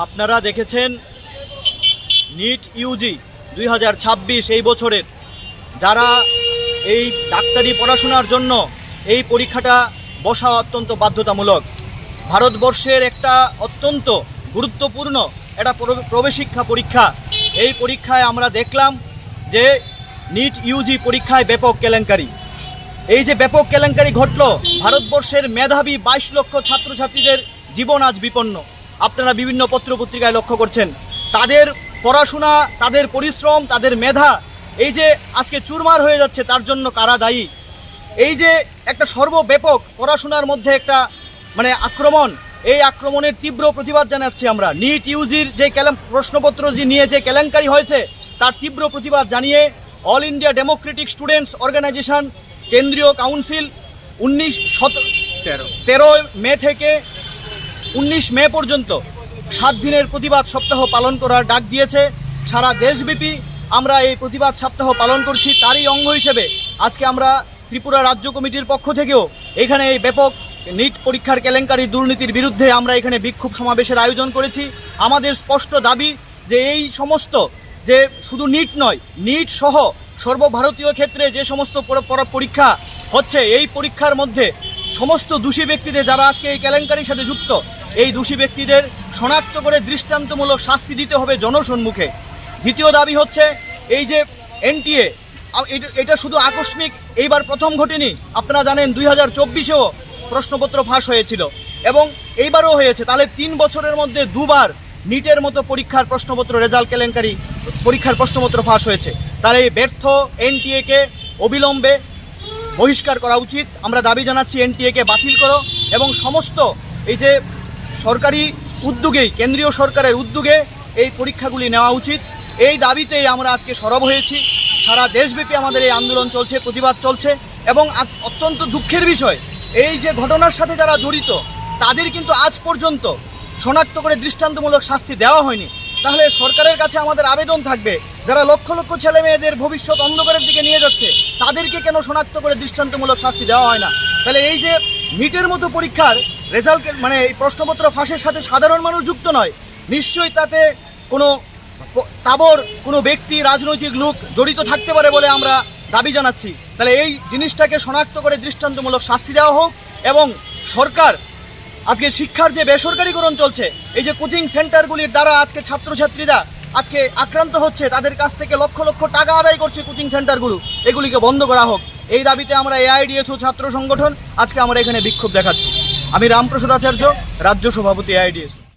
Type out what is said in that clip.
আপনারা দেখেছেন NEET Yuji 2026 এই বছরের যারা এই ডাক্তারি পড়াশোনার জন্য এই পরীক্ষাটা বসা অত্যন্ত বাধ্যতামূলক। ভারতবর্ষের একটা অত্যন্ত গুরুত্বপূর্ণ একটা প্রবেশিক্ষা পরীক্ষা। এই পরীক্ষায় আমরা দেখলাম যে নিট ইউজি পরীক্ষায় ব্যাপক কেলেঙ্কারি। এই যে ব্যাপক কেলেঙ্কারি ঘটল, ভারতবর্ষের মেধাবী 22 লক্ষ ছাত্রছাত্রীদের জীবন আজ বিপন্ন। আপনারা বিভিন্ন পত্রপত্রিকায় লক্ষ্য করছেন তাদের পড়াশোনা, তাদের পরিশ্রম, তাদের মেধা এই যে আজকে চুরমার হয়ে যাচ্ছে, তার জন্য কারা দায়ী? এই যে একটা সর্বব্যাপক পড়াশোনার মধ্যে একটা আক্রমণ, এই আক্রমণের তীব্র প্রতিবাদ জানাচ্ছি আমরা। নিট ইউজির যে প্রশ্নপত্র নিয়ে যে কেলেঙ্কারি হয়েছে তার তীব্র প্রতিবাদ জানিয়ে All India Democratic Students Organisation কেন্দ্রীয় কাউন্সিল 13 মে থেকে 19 মে পর্যন্ত 7 দিনের প্রতিবাদ সপ্তাহ পালন করার ডাক দিয়েছে। সারা দেশব্যাপী আমরা এই প্রতিবাদ সপ্তাহ পালন করছি। তারই অঙ্গ হিসেবে আজকে আমরা ত্রিপুরা রাজ্য কমিটির পক্ষ থেকেও এখানে এই ব্যাপক নিট পরীক্ষার কেলেঙ্কারি দুর্নীতির বিরুদ্ধে আমরা এখানে বিক্ষোভ সমাবেশের আয়োজন করেছি। আমাদের স্পষ্ট দাবি যে এই সমস্ত, যে শুধু নিট নয়, নিট সহ সর্বভারতীয় ক্ষেত্রে যে সমস্ত পরীক্ষা হচ্ছে, এই পরীক্ষার মধ্যে সমস্ত দোষী ব্যক্তিদের যারা আজকে এই কেলেঙ্কারির সাথে যুক্ত, এই দোষী ব্যক্তিদের শনাক্ত করে দৃষ্টান্তমূলক শাস্তি দিতে হবে জনসম্মুখে। দ্বিতীয় দাবি হচ্ছে এই যে এনটিএ, এটা শুধু আকস্মিক এইবার প্রথম ঘটেনি। আপনারা জানেন 2024-এও প্রশ্নপত্র ফাঁস হয়েছিল এবং এইবারও হয়েছে। তাহলে 3 বছরের মধ্যে দুবার নিটের মতো পরীক্ষার প্রশ্নপত্র রেজাল্ট কেলেঙ্কারি পরীক্ষার প্রশ্নপত্র ফাঁস হয়েছে। তাহলে এই ব্যর্থ এনটিএকে অবিলম্বে বহিষ্কার করা উচিত। আমরা দাবি জানাচ্ছি এনটিএকে বাতিল করো এবং সমস্ত এই যে সরকারি উদ্যোগেই, কেন্দ্রীয় সরকারের উদ্যোগে এই পরীক্ষাগুলি নেওয়া উচিত। এই দাবিতেই আমরা আজকে সরব হয়েছি। সারা দেশব্যাপী আমাদের এই আন্দোলন চলছে, প্রতিবাদ চলছে এবং আজ অত্যন্ত দুঃখের বিষয়, এই যে ঘটনার সাথে যারা জড়িত তাদের কিন্তু আজ পর্যন্ত শনাক্ত করে দৃষ্টান্তমূলক শাস্তি দেওয়া হয়নি। তাহলে সরকারের কাছে আমাদের আবেদন থাকবে, যারা লক্ষ লক্ষ ছেলে মেয়েদের ভবিষ্যৎ অন্ধকারের দিকে নিয়ে যাচ্ছে তাদেরকে কেন শনাক্ত করে দৃষ্টান্তমূলক শাস্তি দেওয়া হয় না? তাহলে এই যে নিটের মতো পরীক্ষার রেজাল্ট এই প্রশ্নপত্র ফাঁসের সাথে সাধারণ মানুষ যুক্ত নয়, নিশ্চয়ই তাতে কোনো কোনো ব্যক্তি, রাজনৈতিক লোক জড়িত থাকতে পারে বলে আমরা দাবি জানাচ্ছি। তাহলে এই জিনিসটাকে শনাক্ত করে দৃষ্টান্তমূলক শাস্তি দেওয়া হোক এবং সরকার আজকে শিক্ষার যে বেসরকারীকরণ চলছে, এই যে কোচিং সেন্টারগুলির দ্বারা আজকে ছাত্রছাত্রীরা আজকে আক্রান্ত হচ্ছে, তাদের কাছ থেকে লক্ষ লক্ষ টাকা আদায় করছে কোচিং সেন্টারগুলো, এগুলিকে বন্ধ করা হোক। এই দাবিতে আমরা এআইডিএসও ছাত্র সংগঠন আজকে আমরা এখানে বিক্ষোভ দেখাচ্ছি। আমি রামপ্রসাদ আচার্য, রাজ্য সভাপতি এআইডিএসও।